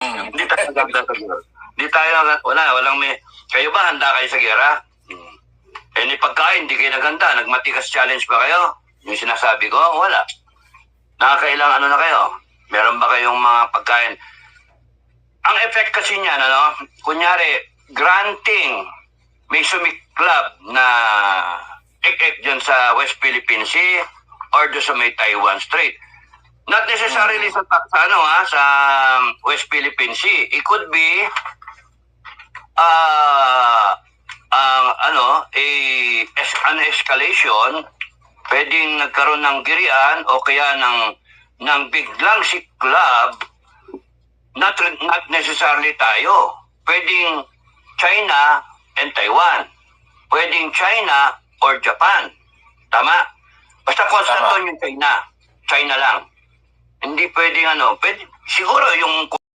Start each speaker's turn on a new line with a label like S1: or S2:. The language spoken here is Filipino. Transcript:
S1: Hindi tayo naganda sa gera. Hindi tayo, walang may, kayo ba handa kayo sa gera? Eh, ni pagkain, hindi kayo naganda. Nagmatikas challenge ba kayo? Yung sinasabi ko, wala. Nakakailang ano na kayo? Meron ba kayong mga pagkain? Ang effect kasi niyan, kunyari, granting, may sumiklab na ek-ek dyan sa West Philippine Sea or doon sa may Taiwan Strait. Not necessarily sa West Philippine Sea. It could be an escalation, pwedeng nagkaroon ng girian o kaya ng biglang siklab, not necessarily tayo. Pwedeng China and Taiwan. Pwedeng China or Japan. Tama? Basta constant doon yung China. China lang. Hindi pwedeng pwede, siguro yung